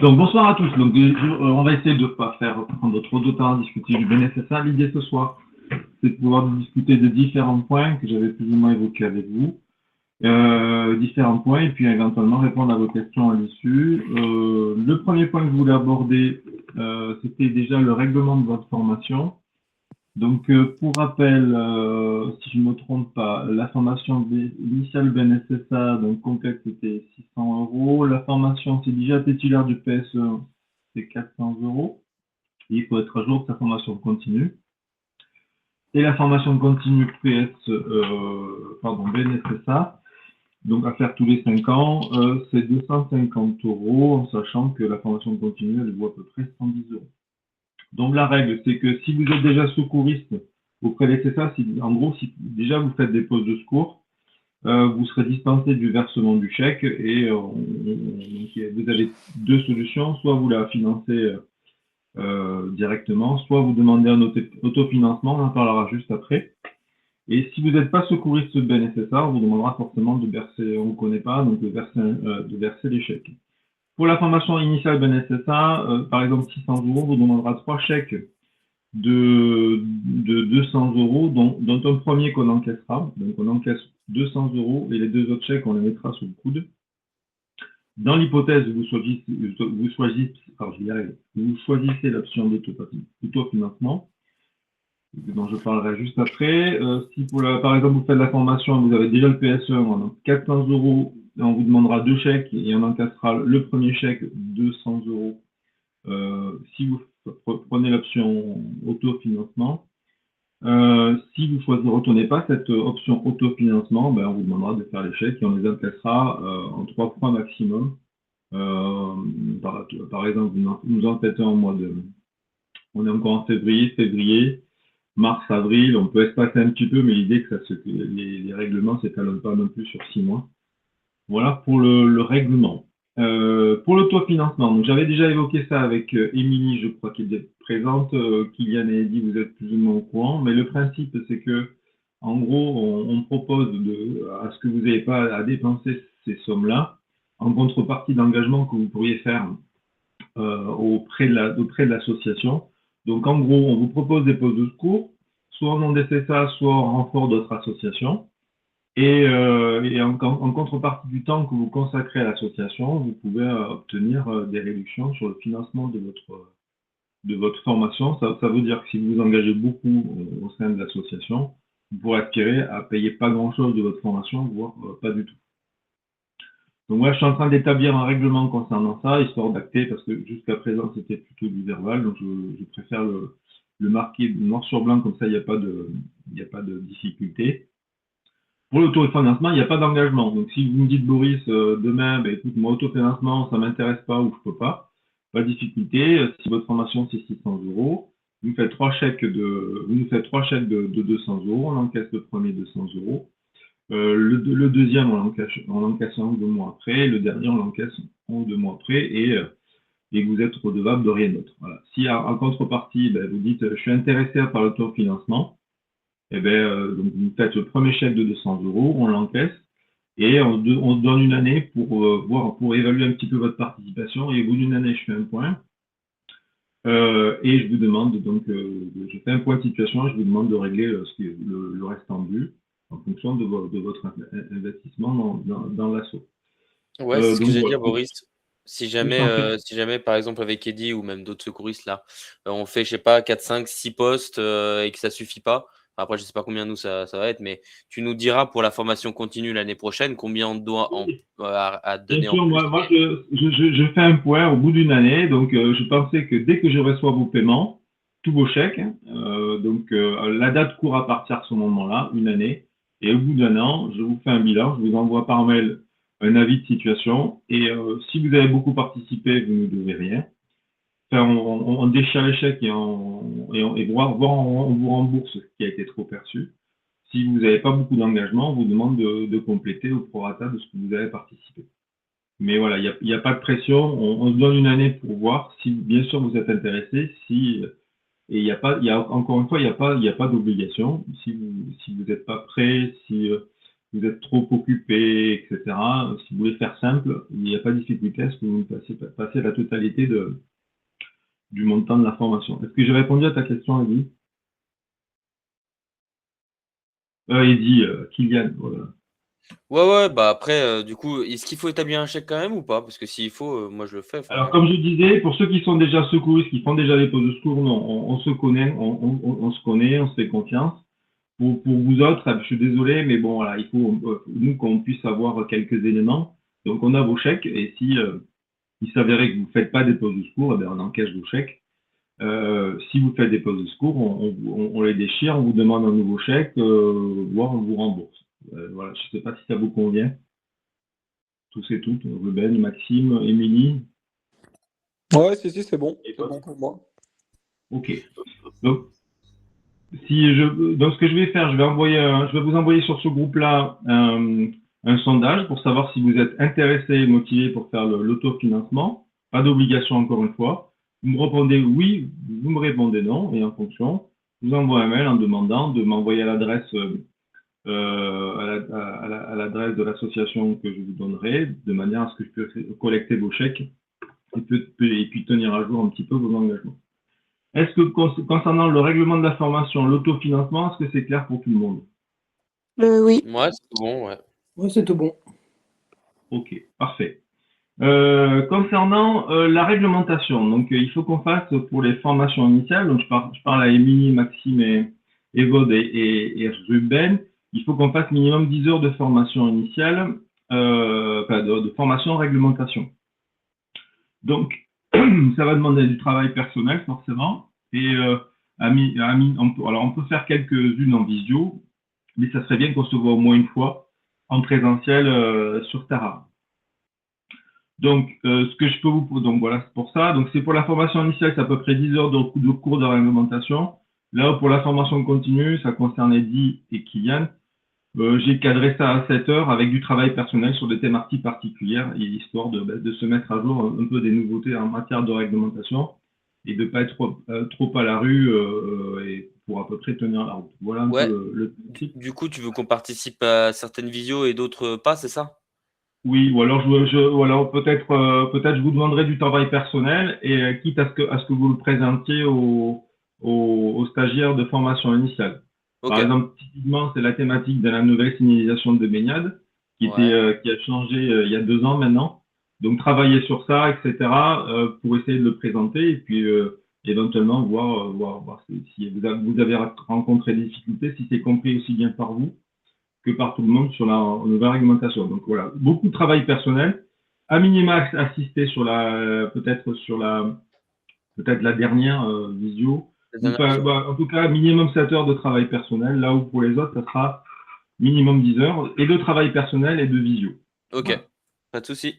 Donc bonsoir à tous. Donc on va essayer de ne pas faire prendre trop de temps à discuter du BNSSA. L'idée ce soir, c'est de pouvoir discuter de différents points que j'avais plus ou moins évoqués avec vous, différents points, et puis éventuellement répondre à vos questions à l'issue. Le premier point que je voulais aborder, c'était déjà le règlement de votre formation. Donc pour rappel, si je ne me trompe pas, la formation initiale BNSSA, donc complète, c'était 600 €. La formation, c'est déjà titulaire du PSE, c'est 400 €. Il faut être à jour de sa formation continue. Et la formation continue BNSSA, donc à faire tous les 5 ans, c'est 250 €, en sachant que la formation continue, elle vaut à peu près 110 €. Donc la règle, c'est que si vous êtes déjà secouriste auprès des SSA, en gros, si déjà vous faites des postes de secours, vous serez dispensé du versement du chèque et vous avez deux solutions, soit vous la financez directement, soit vous demandez un autofinancement, on en parlera juste après. Et si vous n'êtes pas secouriste BNSSA, on vous demandera forcément de verser, on ne connaît pas, donc de verser les chèques. Pour la formation initiale BNSSA, par exemple 600 €, on vous demandera 3 chèques de 200 €, dont un premier qu'on encaissera. Donc on encaisse 200 € et les deux autres chèques, on les mettra sous le coude. Dans l'hypothèse où vous choisissez l'option d'autofinancement, dont je parlerai juste après. Si par exemple vous faites la formation et vous avez déjà le PSE, donc 400 €, on vous demandera 2 chèques et on encaissera le premier chèque 200 €. Si vous prenez l'option autofinancement, si vous retournez pas cette option autofinancement, on vous demandera de faire les chèques et on les encaissera en 3 fois maximum. Par exemple, nous en faites un au mois de... On est encore en février, mars, avril, on peut espacer un petit peu, mais l'idée que les règlements ne s'étalonnent pas non plus sur 6 mois. Voilà pour le règlement. Pour l'autofinancement, donc j'avais déjà évoqué ça avec Émilie, je crois qu'elle est présente, Kylian et Eddy, vous êtes plus ou moins au courant, mais le principe c'est que, en gros, on propose à ce que vous n'ayez pas à dépenser ces sommes-là, en contrepartie d'engagement que vous pourriez faire auprès de l'association. Donc en gros, on vous propose des postes de secours, soit en nom des CSA, soit en renfort d'autres associations. Et en contrepartie du temps que vous consacrez à l'association, vous pouvez obtenir des réductions sur le financement de votre formation. Ça veut dire que si vous vous engagez beaucoup au sein de l'association, vous pourrez aspirer à payer pas grand-chose de votre formation, voire pas du tout. Donc moi, je suis en train d'établir un règlement concernant ça, histoire d'acter, parce que jusqu'à présent, c'était plutôt du verbal, donc je préfère le marquer noir sur blanc, comme ça, il n'y a pas de difficulté. Pour l'autofinancement, il n'y a pas d'engagement. Donc, si vous me dites, Boris, demain, écoute, moi, autofinancement, ça ne m'intéresse pas ou je ne peux pas de difficulté. Si votre formation, c'est 600 €, vous nous faites 3 chèques de 200 €, on encaisse le premier 200 €. Le deuxième, on l'encaisse 1 ou 2 mois après. Le dernier, on l'encaisse 1 ou 2 mois après et vous êtes redevable de rien d'autre. Voilà. Si en contrepartie, vous dites, je suis intéressé par l'autofinancement, donc vous faites le premier chèque de 200 €, on l'encaisse et on donne une année pour évaluer un petit peu votre participation. Et au bout d'une année, je fais un point et je vous demande donc, je fais un point de situation et je vous demande de régler le restant dû en fonction de votre investissement dans l'assaut. Ouais, c'est ce que Donc j'allais dire, voilà. Boris. Si jamais, par exemple, avec Eddy ou même d'autres secouristes, là, on fait, je sais pas, 4, 5, 6 postes et que ça suffit pas. Après, je sais pas combien nous ça va être, mais tu nous diras pour la formation continue l'année prochaine combien on doit à Bien donner en sûr, plus. moi je fais un point au bout d'une année. Donc, je pensais que dès que je reçois vos paiements, tous vos chèques, la date court à partir de ce moment-là, une année. Et au bout d'un an, je vous fais un bilan. Je vous envoie par mail un avis de situation. Et si vous avez beaucoup participé, vous ne devez rien. Enfin, on déchire les chèques et voire on vous rembourse ce qui a été trop perçu. Si vous n'avez pas beaucoup d'engagement, on vous demande de compléter au prorata de ce que vous avez participé. Mais voilà, il n'y a pas de pression. On se donne une année pour voir si, bien sûr, vous êtes intéressé. Et encore une fois, il n'y a pas d'obligation. Si vous n'êtes pas prêt, si vous êtes trop occupé, etc. Si vous voulez faire simple, il n'y a pas de difficulté à ce que vous passez la totalité du montant de la formation. Est-ce que j'ai répondu à ta question, Eddy? Kylian, voilà. Ouais, bah après, du coup, est-ce qu'il faut établir un chèque quand même ou pas? Parce que s'il faut, moi je le fais. Alors, comme je disais, pour ceux qui sont déjà secouristes, qui font déjà des pauses de secours, non, on se connaît, on se connaît, on se fait confiance. Pour vous autres, je suis désolé, mais bon, voilà, il faut, nous, qu'on puisse avoir quelques éléments. Donc, on a vos chèques, et si il s'avérait que vous ne faites pas des pauses de secours, eh bien, on encaisse vos chèques. Si vous faites des pauses de secours, on les déchire, on vous demande un nouveau chèque, voire on vous rembourse. Voilà, je ne sais pas si ça vous convient. Tous et toutes, Ruben, Maxime, Émilie. Ouais, si, c'est bon. Et C'est bon pour moi. Ok. Donc, donc, ce que je vais faire, je vais vous envoyer sur ce groupe-là un sondage pour savoir si vous êtes intéressé et motivé pour faire l'autofinancement. Pas d'obligation, encore une fois. Vous me répondez oui, vous me répondez non, et en fonction, je vous envoie un mail en demandant de m'envoyer à l'adresse à l'adresse de l'association que je vous donnerai, de manière à ce que je puisse collecter vos chèques et puis tenir à jour un petit peu vos engagements. Est-ce que concernant le règlement de la formation, l'autofinancement, est-ce que c'est clair pour tout le monde? Oui. Ouais, c'est tout bon, ouais. Ouais, c'est tout bon. Ok, parfait. Concernant la réglementation, donc il faut qu'on fasse pour les formations initiales, donc je parle à Émilie, Maxime, Evode et Ruben, il faut qu'on fasse minimum 10 heures de formation initiale, de formation en réglementation. Donc, ça va demander du travail personnel, forcément. Et alors, on peut faire quelques-unes en visio, mais ça serait bien qu'on se voit au moins une fois en présentiel sur Tara. Donc, ce que je peux vous... Donc, voilà, c'est pour ça. Donc, c'est pour la formation initiale, c'est à peu près 10 heures de cours de réglementation. Là, pour la formation continue, ça concerne Eddy et Kylian. J'ai cadré ça à 7 heures avec du travail personnel sur des thématiques particulières, histoire de se mettre à jour un peu des nouveautés en matière de réglementation et de ne pas être trop à la rue et pour à peu près tenir la route. Voilà un peu le principe. Du coup, tu veux qu'on participe à certaines visios et d'autres pas, c'est ça? Oui, ou alors, ou alors peut-être je vous demanderai du travail personnel et quitte à ce que vous le présentiez aux stagiaires de formation initiale. Ok. Par exemple, typiquement, c'est la thématique de la nouvelle signalisation de baignade qui a changé il y a 2 ans maintenant. Donc, travailler sur ça, etc., pour essayer de le présenter et puis éventuellement voir si vous avez rencontré des difficultés, si c'est compris aussi bien par vous que par tout le monde sur la nouvelle réglementation. Donc voilà, beaucoup de travail personnel. À minima assisté sur peut-être la dernière visio. En tout cas, minimum 7 heures de travail personnel, là où pour les autres, ça sera minimum 10 heures, et de travail personnel et de visio. Ok, voilà. Pas de souci.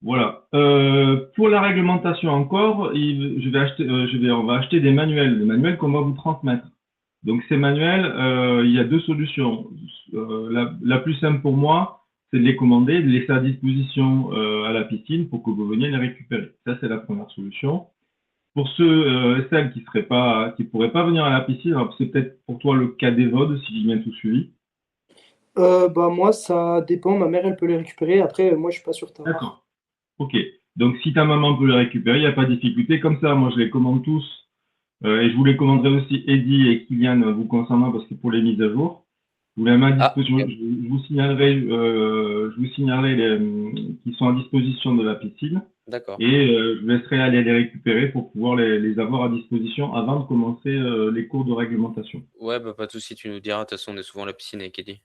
Voilà. Pour la réglementation encore, on va acheter des manuels qu'on va vous transmettre. Donc ces manuels, il y a 2 solutions. La plus simple pour moi, c'est de les commander, de les laisser à disposition à la piscine pour que vous veniez les récupérer. Ça, c'est la première solution. Pour ceux et celles qui pourraient pas venir à la piscine, alors c'est peut-être pour toi le cas d'Evode, si j'ai bien tout suivi. Moi, ça dépend. Ma mère, elle peut les récupérer. Après, moi, je suis pas sur Tara. D'accord. Ok. Donc si ta maman peut les récupérer, il n'y a pas de difficulté. Comme ça, moi, je les commande tous. Et je vous les commanderai aussi, Eddy et Kylian, vous concernant, parce que pour les mises à jour, vous les mettez à disposition. Okay. Je vous signalerai qui sont à disposition de la piscine. D'accord. Et je vous laisserai aller les récupérer pour pouvoir les avoir à disposition avant de commencer les cours de réglementation. Ouais, pas de souci, tu nous diras. De toute façon, on est souvent à la piscine avec Eddy.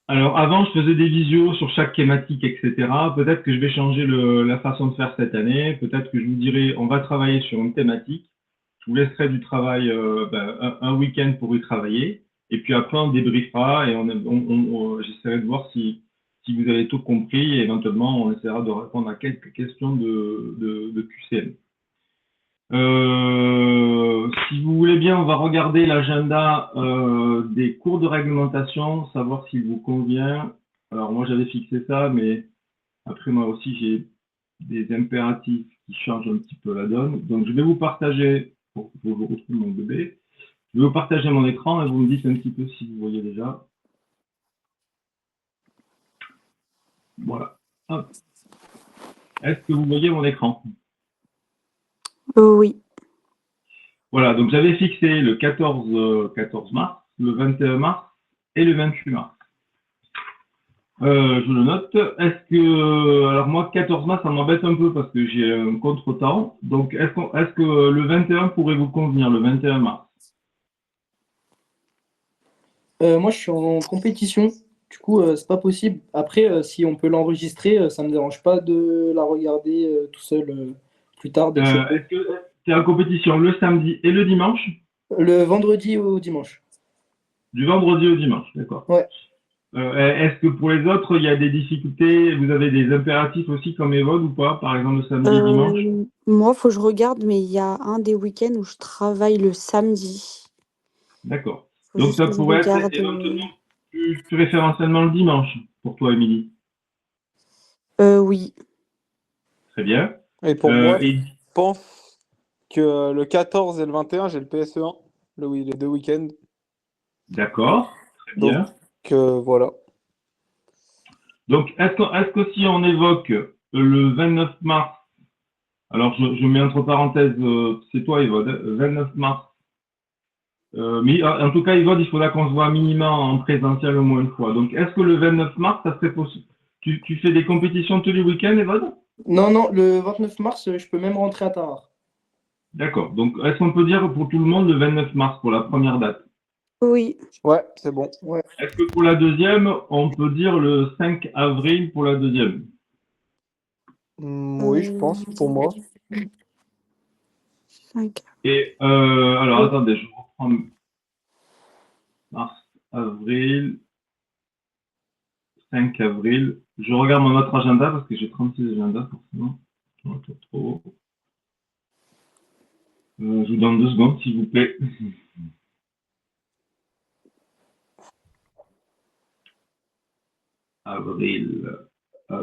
Alors avant, je faisais des visios sur chaque thématique, etc. Peut-être que je vais changer la façon de faire cette année. Peut-être que je vous dirai, on va travailler sur une thématique. Je vous laisserai du travail, un week-end pour y travailler. Et puis après, on débriefera et j'essaierai de voir si vous avez tout compris et éventuellement, on essaiera de répondre à quelques questions de QCM. Si vous voulez bien, on va regarder l'agenda des cours de réglementation, savoir s'il vous convient. Alors moi, j'avais fixé ça, mais après, moi aussi, j'ai des impératifs qui changent un petit peu la donne. Donc, je vais vous partager, pour que vous retrouviez mon bébé, je vais vous partager mon écran et vous me dites un petit peu si vous voyez déjà. Voilà. Hop. Est-ce que vous voyez mon écran? Oui. Voilà, donc j'avais fixé le 14 mars, le 21 mars et le 28 mars. Je le note. Alors moi, 14 mars, ça m'embête un peu parce que j'ai un contretemps. Donc, est-ce que le 21 pourrait vous convenir, le 21 mars? Moi, je suis en compétition. Du coup, c'est pas possible. Après, si on peut l'enregistrer, ça me dérange pas de la regarder tout seul plus tard dès que je peux. Est-ce que tu es en compétition le samedi et le dimanche? Le vendredi au dimanche. Du vendredi au dimanche, d'accord. Ouais. Est-ce que pour les autres, il y a des difficultés? Vous avez des impératifs aussi comme Evode ou pas? Par exemple, le samedi et dimanche? Moi, faut que je regarde, mais il y a un des week-ends où je travaille le samedi. D'accord. Faut Donc, juste ça que je pourrait être regarde. éventuellement plus préférentiellement le dimanche pour toi, Émilie. Oui. Très bien. Et pour moi, et- je pense que le 14 et le 21, j'ai le PSE1, les 2 week-ends. D'accord. Très bien. Donc, voilà. Donc, est-ce que si on évoque le 29 mars, alors je mets entre parenthèses, c'est toi, Evode, 29 mars. Mais en tout cas, Evode, il faudra qu'on se voit minimum en présentiel au moins une fois. Donc, est-ce que le 29 mars, ça serait possible? Tu fais des compétitions tous les week-ends, Evode? Non, le 29 mars, je peux même rentrer à Tarare. D'accord. Donc, est-ce qu'on peut dire pour tout le monde le 29 mars pour la première date? Oui. Ouais, c'est bon. Ouais. Est-ce que pour la deuxième, on peut dire le 5 avril pour la deuxième? Oui, je pense, pour moi. 5. Et alors, Oui. attendez, je reprends mars, avril, 5 avril. Je regarde mon autre agenda parce que j'ai 36 agendas forcément. Trop. Je vous donne 2 secondes, s'il vous plaît. Avril. 5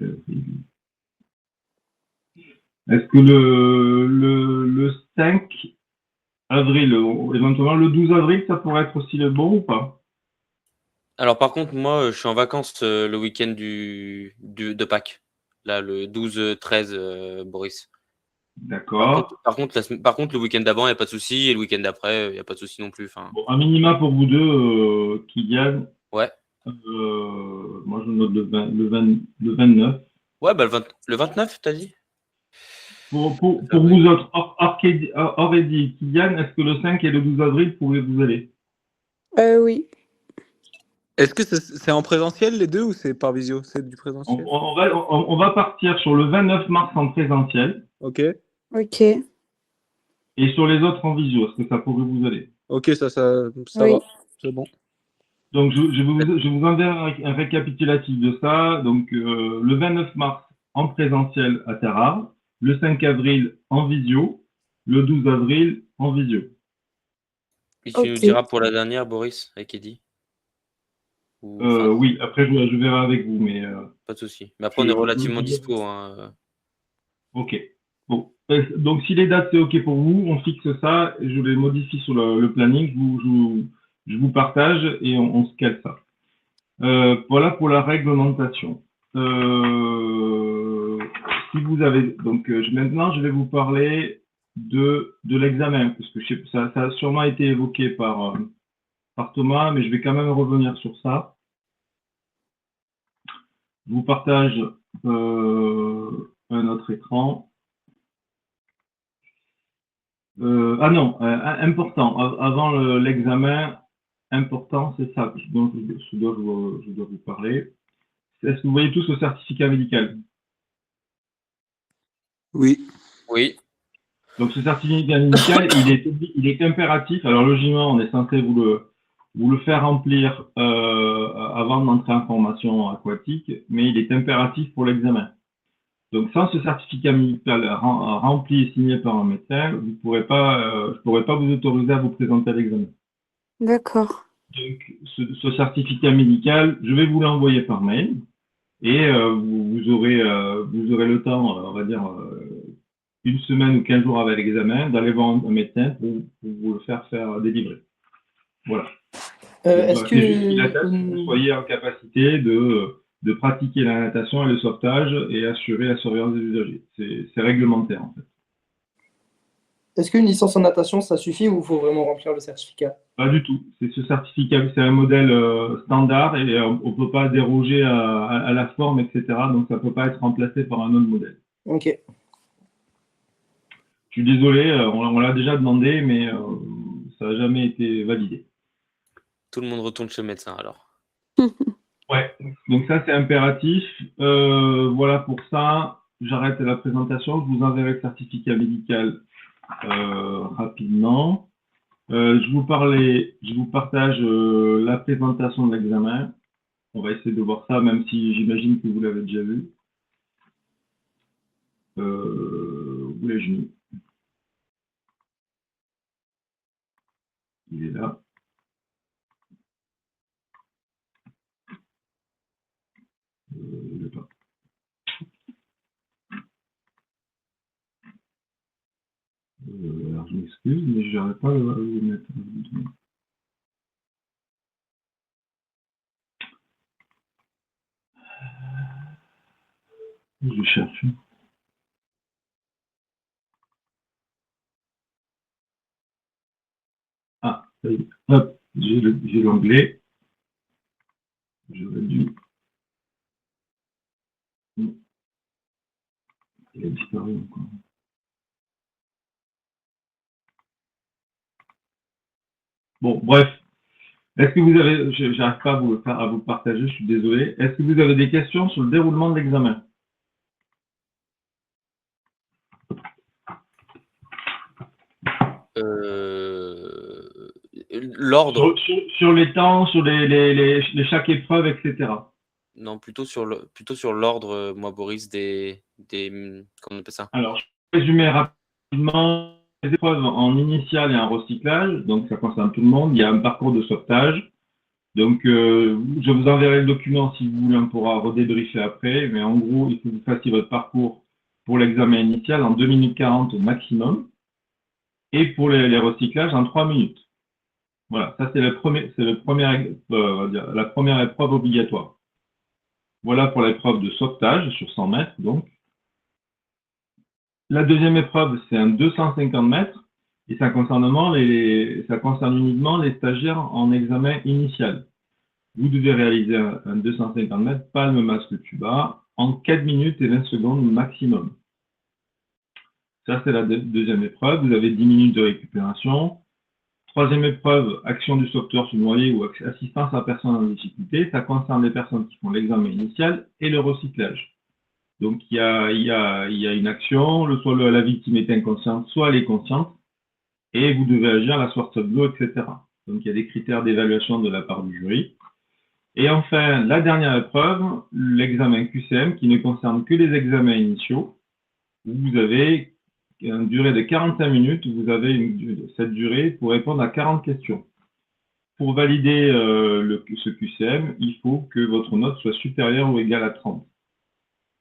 avril. Est-ce que le 5 avril, éventuellement le 12 avril, ça pourrait être aussi le bon ou pas? Alors, par contre, moi, je suis en vacances le week-end de Pâques. Là, le 12-13, Boris. D'accord. Par contre, le week-end d'avant, il n'y a pas de souci. Et le week-end d'après, il n'y a pas de souci non plus. Enfin, Bon, un minima pour vous deux, Kylian. ouais. Moi, je note le 29. Ouais, bah, le 29, t'as dit? Pour Ça, vous autres, hors Eddie et Kylian, est-ce que le 5 et le 12 avril pourraient vous aller? Oui. Est-ce que c'est en présentiel les deux ou c'est par visio? C'est du présentiel? On va partir sur le 29 mars en présentiel Ok. Ok. et sur les autres en visio. Est-ce que ça pourrait vous aller? Ok, ça Oui. va. C'est bon. Donc, je vous enverrai un récapitulatif de ça. Donc, le 29 mars en présentiel à Tarare, le 5 avril en visio, le 12 avril en visio. Et tu nous Ok. diras pour la dernière, Boris, avec Eddie? Oui, après, je verrai avec vous, mais Pas de souci. Mais après, on est relativement dispo. Hein. ok. Bon. Donc, si les dates, c'est ok pour vous, on fixe ça, et je les modifie sur le planning, je vous partage et on se cale ça. Voilà pour la réglementation. Si vous avez donc maintenant je vais vous parler de l'examen parce que ça a sûrement été évoqué par Thomas, mais je vais quand même revenir sur ça. Je vous partage un autre écran. Ah non, important. Avant l'examen, important, c'est ça dont je dois vous parler. Est-ce que vous voyez tous le certificat médical? Oui. Oui. Donc ce certificat médical, il est impératif. Alors logiquement, on est censé vous le faire remplir avant d'entrer en formation aquatique, mais il est impératif pour l'examen. Donc sans ce certificat médical rempli et signé par un médecin, je pourrez pas vous autoriser à vous présenter à l'examen. D'accord. Donc ce certificat médical, je vais vous l'envoyer par mail et vous aurez le temps, on va dire, une semaine ou 15 jours avec l'examen, d'aller voir un médecin pour vous le faire délivrer. Voilà. Est-ce C'est juste qu'il atteste que que vous soyez en capacité de pratiquer la natation et le sauvetage et assurer la surveillance des usagers. C'est réglementaire, en fait. est-ce qu'une licence en natation, ça suffit ou il faut vraiment remplir le certificat? Pas du tout. C'est ce certificat, c'est un modèle standard et on ne peut pas déroger à la forme, etc. Donc, ça ne peut pas être remplacé par un autre modèle. Ok. Je suis désolé, on l'a déjà demandé, mais ça n'a jamais été validé. Tout le monde retourne chez le médecin alors. Ouais, donc ça c'est impératif. Voilà pour ça. J'arrête la présentation. Je vous enverrai le certificat médical rapidement. Je vous partage la présentation de l'examen. On va essayer de voir ça, même si j'imagine que vous l'avez déjà vu. Où l'ai-je mis? Il est là. Il est pas. Alors je m'excuse, mais je n'arrive pas à le mettre. Je cherche. Ah, ça y est. Hop, j'ai l'onglet. J'aurais dû. Il a disparu encore. Bon, bref. Est-ce que vous avez, j'arrive pas à vous partager, je suis désolé. Est-ce que vous avez des questions sur le déroulement de l'examen? L'ordre. Sur les temps, sur chaque épreuve, etc. Non, plutôt sur l'ordre, moi, Boris, comment on appelle ça? Alors, je vais résumer rapidement les épreuves en initial et en recyclage. Donc, ça concerne tout le monde. Il y a un parcours de sauvetage. Donc, je vous enverrai le document si vous voulez, on pourra redébriefer après. Mais en gros, il faut que vous fassiez votre parcours pour l'examen initial en 2 minutes 40 au maximum. Et pour les recyclages en 3 minutes. Voilà, ça c'est la première épreuve obligatoire. Voilà pour l'épreuve de sauvetage sur 100 mètres, donc. La deuxième épreuve, c'est un 250 mètres, et ça concerne uniquement les stagiaires en examen initial. Vous devez réaliser un 250 mètres, palme, masque, tuba, en 4 minutes et 20 secondes maximum. Ça, c'est la deuxième épreuve. Vous avez 10 minutes de récupération. Troisième épreuve, action du sauveteur sous noyer ou assistance à personne en difficulté. Ça concerne les personnes qui font l'examen initial et le recyclage. Donc, il y a une action, soit la victime est inconsciente, soit elle est consciente, et vous devez agir à la sorte de l'eau, etc. Donc, il y a des critères d'évaluation de la part du jury. Et enfin, la dernière épreuve, l'examen QCM, qui ne concerne que les examens initiaux, où vous avez une durée de 45 minutes, vous avez cette durée pour répondre à 40 questions. Pour valider ce QCM, il faut que votre note soit supérieure ou égale à 30.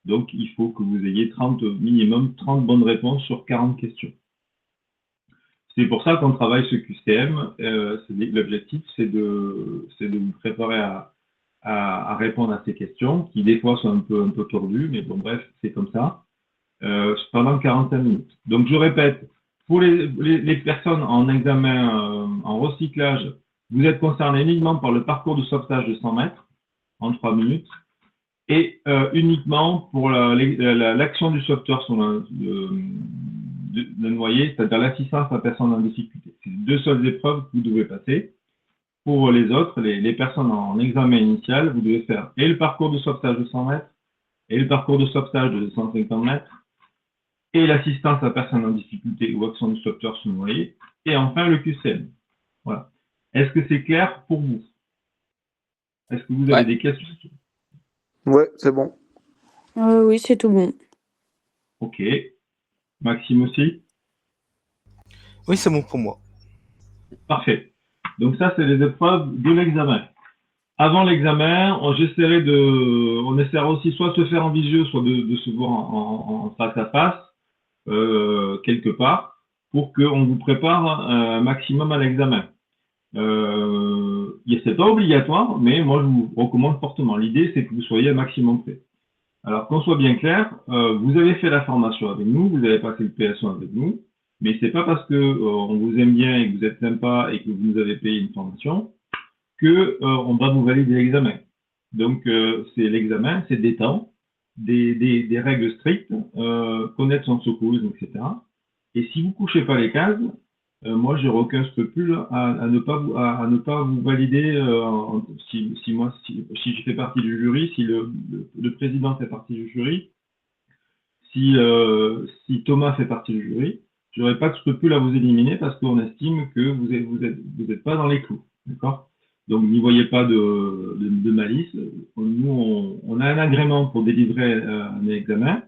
Donc, il faut que vous ayez minimum 30 bonnes réponses sur 40 questions. C'est pour ça qu'on travaille ce QCM. L'objectif, c'est de vous préparer à répondre à ces questions, qui des fois sont un peu tordues, mais bon, bref, c'est comme ça. Pendant 45 minutes. Donc, je répète, pour les personnes en examen, en recyclage, vous êtes concernés uniquement par le parcours de sauvetage de 100 mètres en 3 minutes et uniquement pour l'action du sauveteur sur le noyer, c'est-à-dire l'assistance à personne en difficulté. C'est les deux seules épreuves que vous devez passer. Pour les autres, les personnes en examen initial, vous devez faire et le parcours de sauvetage de 100 mètres et le parcours de sauvetage de 250 mètres et l'assistance à personne en difficulté ou action du sauveteur sous noyer, et enfin le QCM. Voilà. Est-ce que c'est clair pour vous? Est-ce que vous avez des questions? Ouais, c'est bon. Oui, c'est tout bon. Ok. Maxime aussi? Oui, c'est bon pour moi. Parfait. Donc ça, c'est les épreuves de l'examen. Avant l'examen, on essaiera aussi soit de se faire en visio, soit de se voir en face à face, quelque part, pour qu'on vous prépare un maximum à l'examen. Il c'est pas obligatoire, mais moi, je vous recommande fortement. L'idée, c'est que vous soyez un maximum prêt. Alors, qu'on soit bien clair, vous avez fait la formation avec nous, vous avez passé le PSO avec nous, mais c'est pas parce que on vous aime bien et que vous êtes sympa et que vous nous avez payé une formation que on va vous valider l'examen. Donc, c'est l'examen, c'est des temps, des règles strictes, connaître son secourisme, etc. Et si vous couchez pas les cases, moi, j'ai aucun scrupule à ne pas vous valider si je fais partie du jury, si le président fait partie du jury, si Thomas fait partie du jury, je n'aurai pas de scrupule à vous éliminer parce qu'on estime que vous êtes pas dans les clous, d'accord? Donc, n'y voyez pas de malice. Nous, on a un agrément pour délivrer un examen.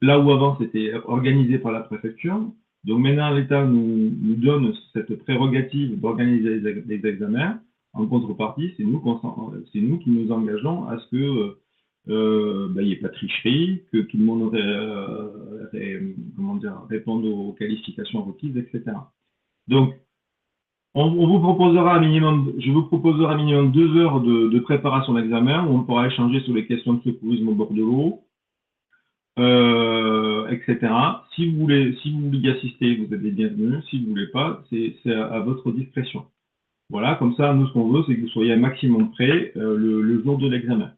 Là où avant, c'était organisé par la préfecture. Donc maintenant, l'État nous donne cette prérogative d'organiser les examens. En contrepartie, c'est nous qui nous engageons à ce que il n'y ait pas de tricherie, que tout le monde réponde aux qualifications requises, etc. Donc, je vous proposerai un minimum 2 heures de préparation d'examen où on pourra échanger sur les questions de secourisme au bord de l'eau, etc. Si vous voulez y assister, vous êtes les bienvenus. Si vous ne voulez pas, c'est à votre discrétion. Voilà, comme ça, nous, ce qu'on veut, c'est que vous soyez un maximum prêt le jour de l'examen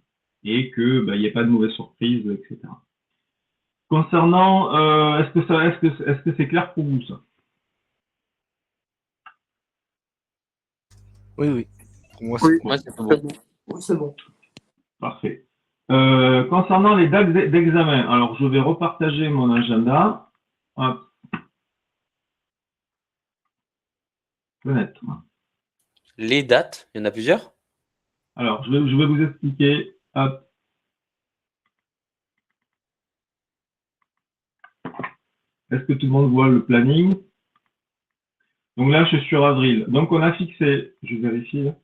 et que il n'y ait pas de mauvaise surprise, etc. Concernant, est-ce que c'est clair pour vous ça? Oui. Pour moi, Oui. c'est Moi, c'est pas C'est bon. bon. Oui, c'est bon. Parfait. Concernant les dates d'examen, alors je vais repartager mon agenda. Hop. Fenêtre. Les dates, il y en a plusieurs? Alors, je vais vous expliquer. Hop. Est-ce que tout le monde voit le planning? Donc là, je suis sur avril. Donc, on a fixé, je vérifie, là.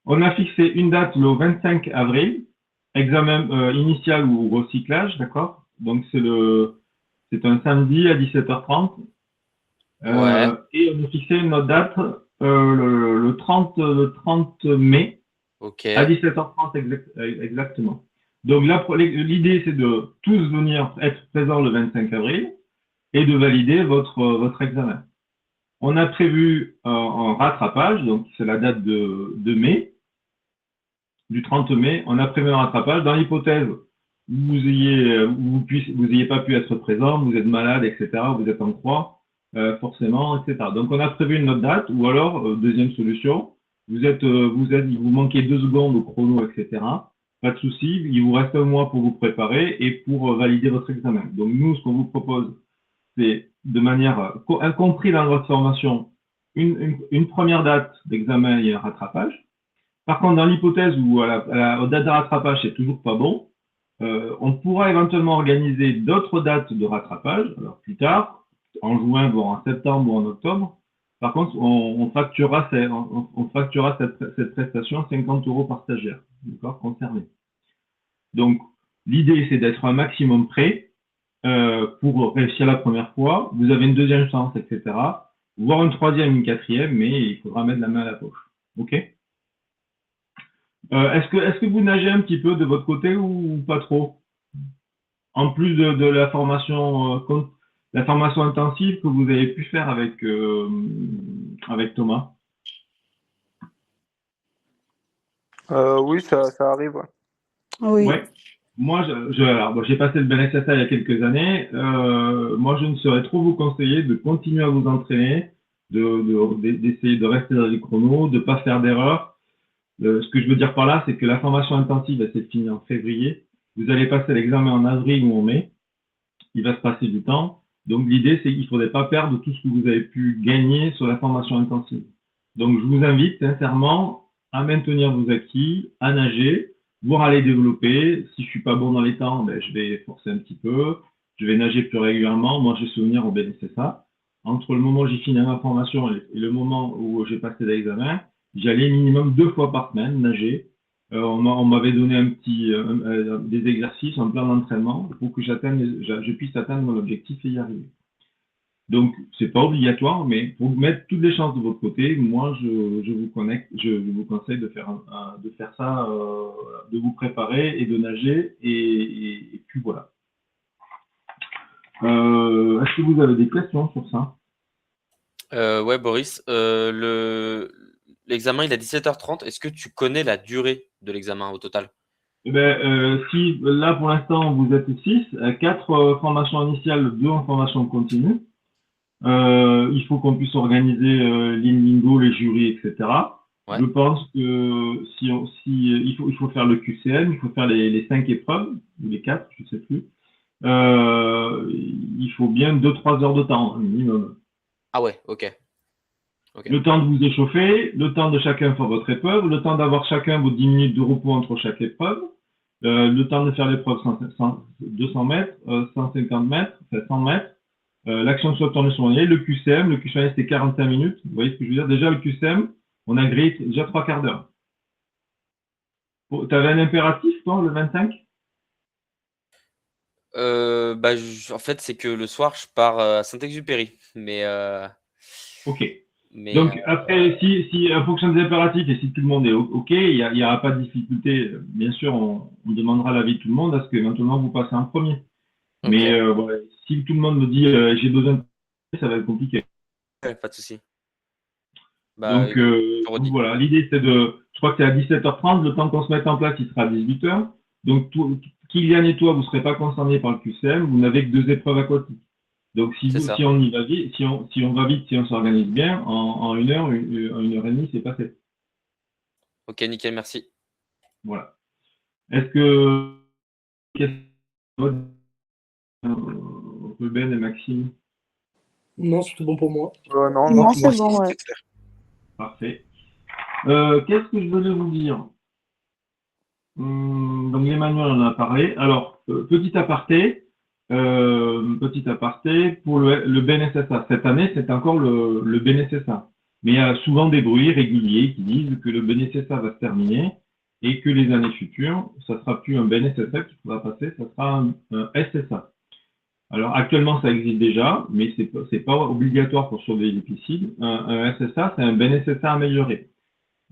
On a fixé une date le 25 avril, examen initial ou recyclage, d'accord? Donc, c'est un samedi à 17h30. Ouais. Et on a fixé une autre date le 30 mai Ok. à 17h30 exactement. Donc là, l'idée, c'est de tous venir être présents le 25 avril et de valider votre examen. On a prévu un rattrapage, donc c'est la date de mai, du 30 mai. On a prévu un rattrapage dans l'hypothèse où vous ayez pas pu être présent, vous êtes malade, etc., vous êtes en croix, forcément, etc. Donc on a prévu une autre date, ou alors, deuxième solution, il vous manquez 2 secondes au chrono, etc. Pas de souci, il vous reste un mois pour vous préparer et pour valider votre examen. Donc nous, ce qu'on vous propose, c'est de manière incompris dans votre formation, une première date d'examen et un rattrapage. Par contre, dans l'hypothèse où au date de rattrapage, c'est toujours pas bon, on pourra éventuellement organiser d'autres dates de rattrapage, alors plus tard, en juin, voire en septembre ou en octobre. Par contre, on facturera cette prestation 50 € par stagiaire, d'accord, concerné. Donc, l'idée, c'est d'être un maximum prêt pour réussir la première fois. Vous avez une deuxième chance, etc. Voire une troisième, une quatrième, mais il faudra mettre la main à la poche. OK? Est-ce que vous nagez un petit peu de votre côté ou pas trop? En plus de la formation intensive que vous avez pu faire avec Thomas. Oui, ça arrive. Ouais. Oui. Ouais. Moi, j'ai passé le BNSSA il y a quelques années. Moi, je ne saurais trop vous conseiller de continuer à vous entraîner, d'essayer de rester dans les chronos, de ne pas faire d'erreurs. Ce que je veux dire par là, c'est que la formation intensive, elle s'est finie en février. Vous allez passer l'examen en avril ou en mai. Il va se passer du temps. Donc, l'idée, c'est qu'il ne faudrait pas perdre tout ce que vous avez pu gagner sur la formation intensive. Donc, je vous invite sincèrement à maintenir vos acquis, à nager, voire à les développer. Si je suis pas bon dans les temps, je vais forcer un petit peu. Je vais nager plus régulièrement. Moi, j'ai souvenir au BNSSA. Entre le moment où j'ai fini ma formation et le moment où j'ai passé l'examen, j'allais minimum 2 fois par semaine nager. On m'avait donné des exercices, un plan d'entraînement pour que je puisse atteindre mon objectif et y arriver. Donc, c'est pas obligatoire, mais pour mettre toutes les chances de votre côté, moi, je vous conseille de faire, ça, de vous préparer et de nager, et puis voilà. Est-ce que vous avez des questions sur ça? Ouais, Boris, l'examen, il est à 17h30. Est-ce que tu connais la durée de l'examen au total? Eh ben, si là, pour l'instant, vous êtes 6, 4 formations initiales, 2 en formation continue. Il faut qu'on puisse organiser l'Inlingo, les jurys, etc. Ouais. Je pense que il faut faire le QCM, il faut faire les 5 épreuves, ou les 4, je ne sais plus. Il faut bien 2-3 heures de temps, minimum. Ah ouais, ok. Le temps de vous échauffer, le temps de chacun faire votre épreuve, le temps d'avoir chacun vos 10 minutes de repos entre chaque épreuve, le temps de faire l'épreuve 200 mètres, 150 mètres, 100 mètres. L'action soit tournée sur le QCM. Le QCM, c'était 45 minutes. Vous voyez ce que je veux dire? Déjà, le QCM, on a grillé déjà 3 quarts d'heure. Tu avais un impératif, toi, le 25? En fait, c'est que le soir, je pars à Saint-Exupéry. Ok. Donc, après, si en fonction des impératifs et si tout le monde est OK, il n'y aura pas de difficulté. Bien sûr, on demandera l'avis de tout le monde à ce que maintenant vous passez en premier. Ok. Mais voilà, si tout le monde me dit j'ai besoin de ça va être compliqué. Ouais, pas de souci. Donc voilà, l'idée c'est je crois que c'est à 17h30, le temps qu'on se mette en place, il sera à 18h. Donc Kylian et toi, vous ne serez pas concernés par le QCM, vous n'avez que 2 épreuves aquatiques. Donc si on y va vite, si on va vite, si on s'organise bien, en 1 heure, 1 heure et demie, c'est passé. Ok, nickel, merci. Voilà. Est-ce que Ruben et Maxime? Non, c'est tout bon pour moi. Non, Non, pour moi, c'est bon, ouais. c'est clair. Parfait. Qu'est-ce que je voulais vous dire? Donc les manuels, on en a parlé. Alors, petit aparté, pour le BNSSA. Cette année, c'est encore le BNSSA. Mais il y a souvent des bruits réguliers qui disent que le BNSSA va se terminer et que les années futures, ça sera plus un BNSSA qui va passer, ça sera un SSA. Alors actuellement, ça existe déjà, mais c'est pas obligatoire pour surveiller les piscines. Un SSA, c'est un BNSSA amélioré.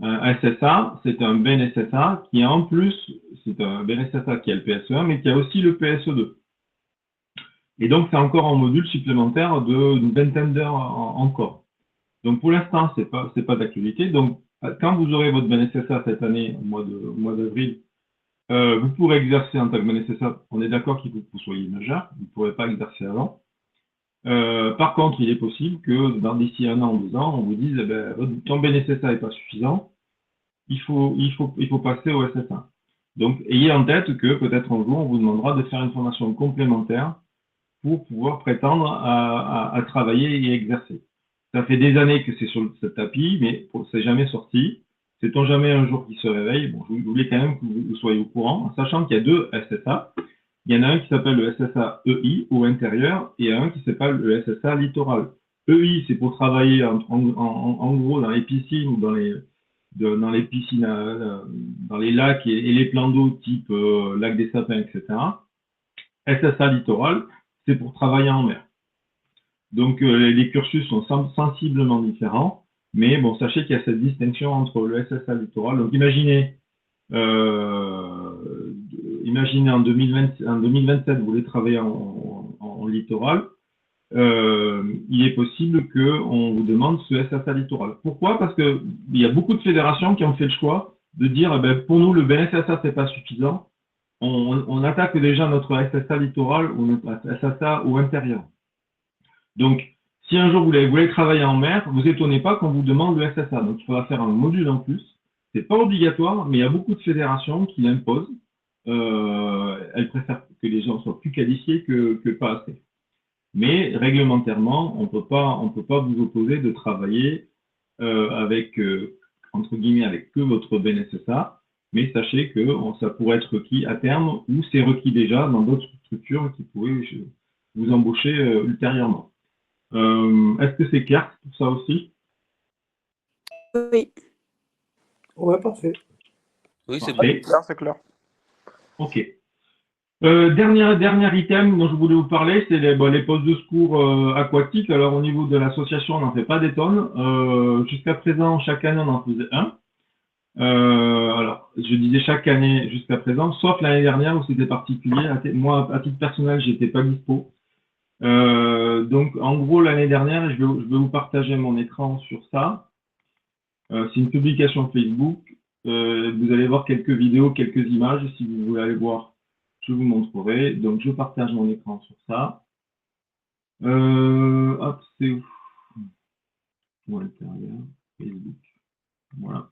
Un SSA, c'est un BNSSA qui a en plus, c'est un BNSSA qui a le PSE1, mais qui a aussi le PSE2. Et donc, c'est encore un module supplémentaire d'une vingtaine d'heures encore. Donc, pour l'instant, c'est pas d'actualité. Donc, quand vous aurez votre BNSSA cette année, au mois d'avril, vous pourrez exercer en tant que BNSSA. On est d'accord qu'il faut que vous soyez majeur. Vous ne pourrez pas exercer avant. Par contre, il est possible que d'ici 1 an ou 2 ans, on vous dise, ton BNSSA n'est pas suffisant. Il faut passer au SSA. Donc, ayez en tête que peut-être un jour, on vous demandera de faire une formation complémentaire pour pouvoir prétendre à travailler et exercer. Ça fait des années que c'est sur ce tapis, mais c'est jamais sorti. Sait-on jamais un jour qui se réveille? Bon, je voulais quand même que vous soyez au courant, en sachant qu'il y a 2 SSA. Il y en a un qui s'appelle le SSA EI au intérieur et un qui s'appelle le SSA littoral. EI, c'est pour travailler en gros dans les piscines ou dans les piscines, dans les lacs et les plans d'eau type lac des Sapins, etc. SSA littoral, c'est pour travailler en mer. Donc les cursus sont sensiblement différents, mais bon, sachez qu'il y a cette distinction entre le SSA littoral. Donc imaginez en 2027, vous voulez travailler en littoral. Il est possible qu'on vous demande ce SSA littoral. Pourquoi? Parce qu'il y a beaucoup de fédérations qui ont fait le choix de dire, pour nous, le BNSSA, c'est pas suffisant. On attaque déjà notre SSA littoral ou notre SSA au intérieur. Donc, si un jour vous voulez travailler en mer, vous étonnez pas qu'on vous demande le SSA. Donc, il faudra faire un module en plus. C'est pas obligatoire, mais il y a beaucoup de fédérations qui l'imposent. Elles préfèrent que les gens soient plus qualifiés que pas assez. Mais réglementairement, on peut pas vous opposer de travailler avec entre guillemets avec que votre BNSSA, mais sachez que ça pourrait être requis à terme ou c'est requis déjà dans d'autres structures qui pourraient vous embaucher ultérieurement. Est-ce que c'est clair pour ça aussi? Oui. Ouais, parfait. Oui, c'est bon. Parfait. C'est clair. Ok. Dernier item dont je voulais vous parler, c'est les postes de secours aquatiques. Alors au niveau de l'association, on n'en fait pas des tonnes. Jusqu'à présent, chaque année, on en faisait un. Alors, je disais chaque année jusqu'à présent, sauf l'année dernière où c'était particulier. Moi, à titre personnel, j'étais pas dispo. Donc, en gros, l'année dernière, je vais vous partager mon écran sur ça. C'est une publication Facebook. Vous allez voir quelques vidéos, quelques images. Si vous voulez aller voir, je vous montrerai. Donc, je partage mon écran sur ça. Hop, c'est où? À l'intérieur, Facebook. Voilà.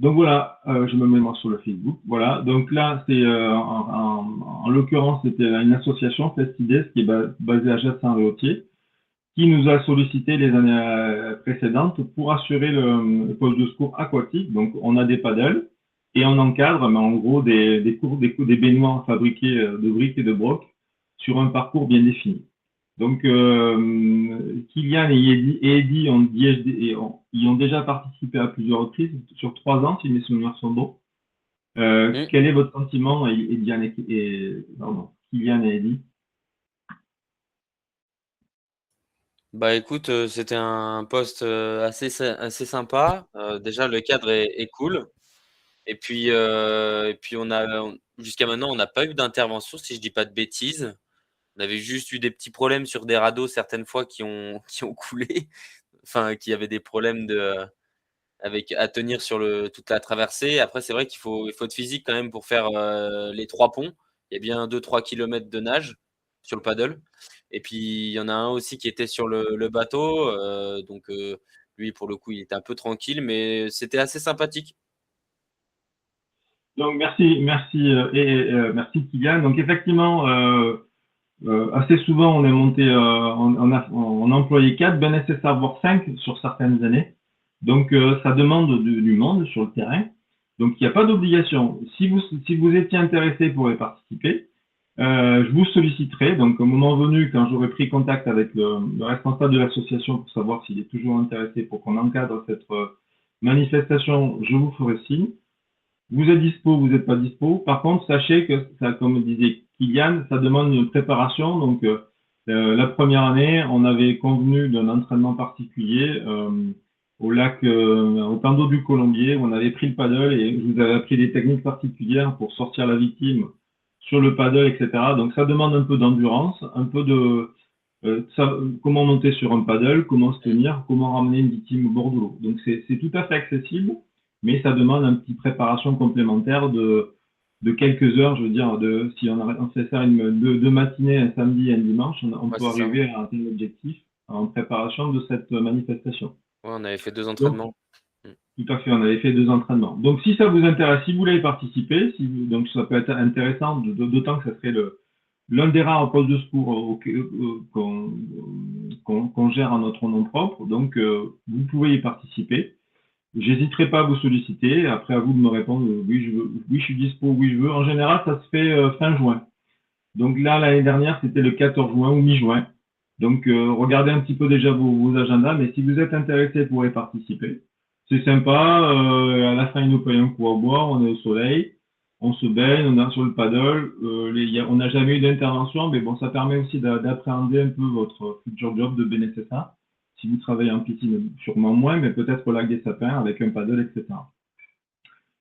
Donc voilà, je me mets moi sur le Facebook. Voilà, donc là, c'est en l'occurrence, c'était une association, Festides, qui est basée à Jacinthe-Réautier, qui nous a sollicité les années précédentes pour assurer le poste de secours aquatique. Donc, on a des paddles et on encadre, mais en gros, des baignoires fabriquées de briques et de brocs sur un parcours bien défini. Donc, Kylian et Eddy ils ont déjà participé à plusieurs reprises, sur 3 ans, si mes souvenirs sont bons. Quel est votre sentiment, Kylian et Eddy? Bah écoute, c'était un poste assez sympa. Déjà, le cadre est cool. Et puis jusqu'à maintenant, on n'a pas eu d'intervention, si je dis pas de bêtises. On avait juste eu des petits problèmes sur des radeaux certaines fois qui ont coulé, enfin qui avaient des problèmes à tenir sur toute la traversée. Après, c'est vrai qu'il faut être physique quand même pour faire les 3 ponts. Il y a bien 2-3 kilomètres de nage sur le paddle. Et puis il y en a un aussi qui était sur le bateau. Donc lui, pour le coup, il était un peu tranquille, mais c'était assez sympathique. Donc merci Kylian. Donc effectivement, assez souvent on est monté, on a employé 4 BNSSA voire 5 sur certaines années. Donc ça demande du monde sur le terrain. Donc il n'y a pas d'obligation. Si vous étiez intéressé pour y participer, je vous solliciterai. Donc au moment venu, quand j'aurai pris contact avec le responsable de l'association pour savoir s'il est toujours intéressé pour qu'on encadre cette manifestation, je vous ferai signe. Vous êtes dispo, vous n'êtes pas dispo. Par contre, sachez que ça, comme disait Kylian, ça demande une préparation. Donc, la première année, on avait convenu d'un entraînement particulier au lac, au plan d'eau du Colombier, où on avait pris le paddle et je vous avais appris des techniques particulières pour sortir la victime sur le paddle, etc. Donc, ça demande un peu d'endurance, un peu de comment monter sur un paddle, comment se tenir, comment ramener une victime au bord de l'eau. Donc, c'est tout à fait accessible, mais ça demande une petite préparation complémentaire de quelques heures. Je veux dire, si on fait ça deux matinées, un samedi et un dimanche, on peut arriver à atteindre l'objectif en préparation de cette manifestation. Ouais, on avait fait 2 entraînements. Tout à fait, on avait fait 2 entraînements. Donc, si ça vous intéresse, si vous voulez participer, donc ça peut être intéressant, d'autant que ça serait l'un des rares postes de secours qu'on gère en notre nom propre. Donc, vous pouvez y participer. J'hésiterai pas à vous solliciter. Après, à vous de me répondre oui, je suis dispo, oui, je veux. En général, ça se fait fin juin. Donc là, l'année dernière, c'était le 14 juin ou mi-juin. Donc, regardez un petit peu déjà vos agendas. Mais si vous êtes intéressé pour y participer, c'est sympa. À la fin, ils nous payent un coup à boire. On est au soleil. On se baigne, on est sur le paddle. On n'a jamais eu d'intervention, mais bon, ça permet aussi d'appréhender un peu votre futur job de BNSSA. Si vous travaillez en piscine, sûrement moins, mais peut-être au lac des Sapins avec un paddle, etc.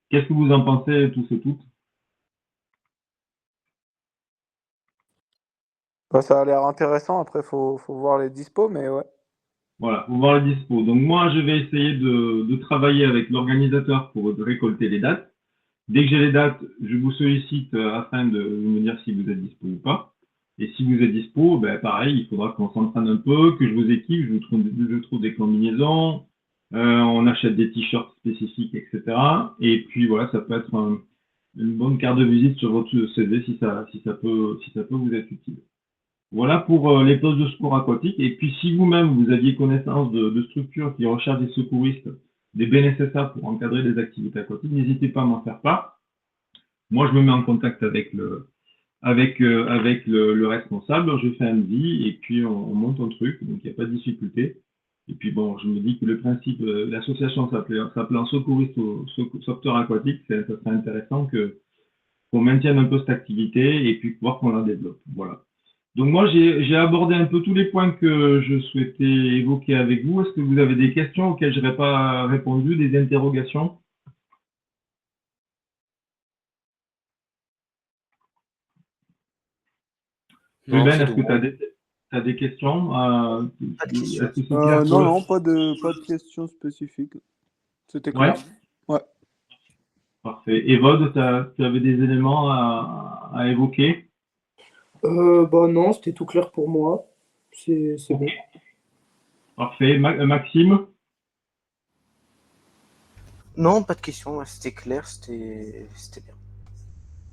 Qu'est-ce que vous en pensez, tous et toutes? Bah, ça a l'air intéressant. Après, faut voir les dispos, mais ouais. Voilà, faut voir les dispos. Donc moi, je vais essayer de travailler avec l'organisateur pour récolter les dates. Dès que j'ai les dates, je vous sollicite afin de me dire si vous êtes dispo ou pas. Et si vous êtes dispo, ben pareil, il faudra qu'on s'entraîne un peu, que je vous équipe, je trouve des combinaisons, on achète des t-shirts spécifiques, etc. Et puis voilà, ça peut être une bonne carte de visite sur votre CV si ça peut vous être utile. Voilà pour les postes de secours aquatiques. Et puis si vous-même vous aviez connaissance de structures qui recherchent des secouristes, des BNSSA pour encadrer des activités aquatiques, n'hésitez pas à m'en faire part. Moi, je me mets en contact avec le responsable, je fais un devis et puis on monte un truc, donc il n'y a pas de difficulté. Et puis bon, je me dis que le principe, l'association s'appelant secouriste ou sauveteur aquatique, ça serait intéressant qu'on maintienne un peu cette activité et puis voir qu'on la développe. Voilà. Donc moi, j'ai abordé un peu tous les points que je souhaitais évoquer avec vous. Est-ce que vous avez des questions auxquelles je n'aurais pas répondu, des interrogations? Non, Ruben, c'est est-ce tout que bon. tu as des questions? Pas de questions. Est-ce que c'est clair pour Non, eux? non, pas de questions spécifiques. C'était Ouais, clair. Ouais. parfait. Evode, tu avais des éléments à évoquer? Bah non, c'était tout clair pour moi. C'est bon. Parfait. Maxime? Non, pas de questions. C'était clair, c'était bien.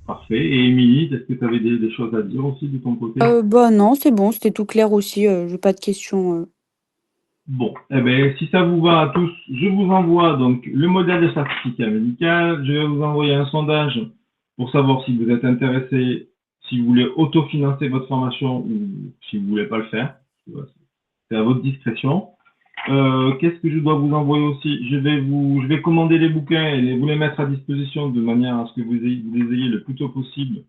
Parfait. Et Émilie, est-ce que tu avais des choses à dire aussi de ton côté? Bah non, c'est bon, c'était tout clair aussi. J'ai pas de questions. Bon, eh bien, si ça vous va à tous, je vous envoie donc le modèle de certificat médical. Je vais vous envoyer un sondage pour savoir si vous êtes intéressé, si vous voulez autofinancer votre formation ou si vous voulez pas le faire. C'est à votre discrétion. Qu'est-ce que je dois vous envoyer aussi? Je vais commander les bouquins et vous les mettre à disposition de manière à ce que vous les ayez le plus tôt possible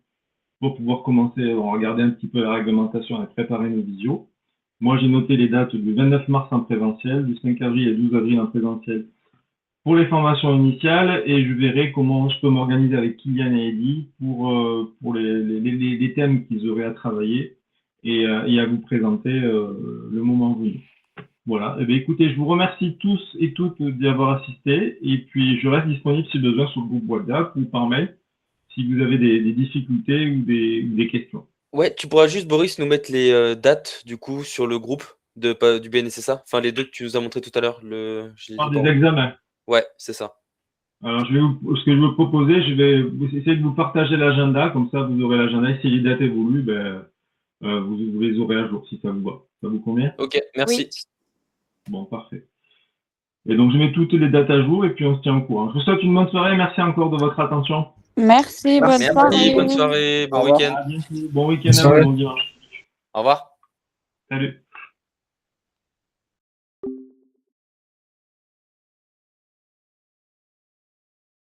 pour pouvoir commencer à regarder un petit peu la réglementation et préparer nos visios. Moi, j'ai noté les dates du 29 mars en présentiel, du 5 avril et 12 avril en présentiel pour les formations initiales et je verrai comment je peux m'organiser avec Kylian et Eddie pour les thèmes qu'ils auraient à travailler et à vous présenter le moment venu. Voilà. Eh bien, écoutez, je vous remercie tous et toutes d'y avoir assisté et puis je reste disponible si besoin sur le groupe WhatsApp ou par mail si vous avez des difficultés ou des questions. Ouais, tu pourras juste, Boris, nous mettre les dates du coup sur le groupe du BNSSA. Enfin, les deux que tu nous as montré tout à l'heure. Par des examens. Ouais, c'est ça. Alors, ce que je vais vous proposer, je vais essayer de vous partager l'agenda, comme ça vous aurez l'agenda. Et si les dates évoluent, vous les aurez à jour si ça vous va. Ça vous convient? Ok, merci. Bon, parfait. Et donc, je mets toutes les dates à jour et puis on se tient au courant. Je vous souhaite une bonne soirée. Merci encore de votre attention. Merci, bonne Merci, soirée. bonne soirée, bon Au revoir. week-end. À bientôt. Bon week-end Bonne à soirée. vous, bon dimanche. Au revoir. Salut.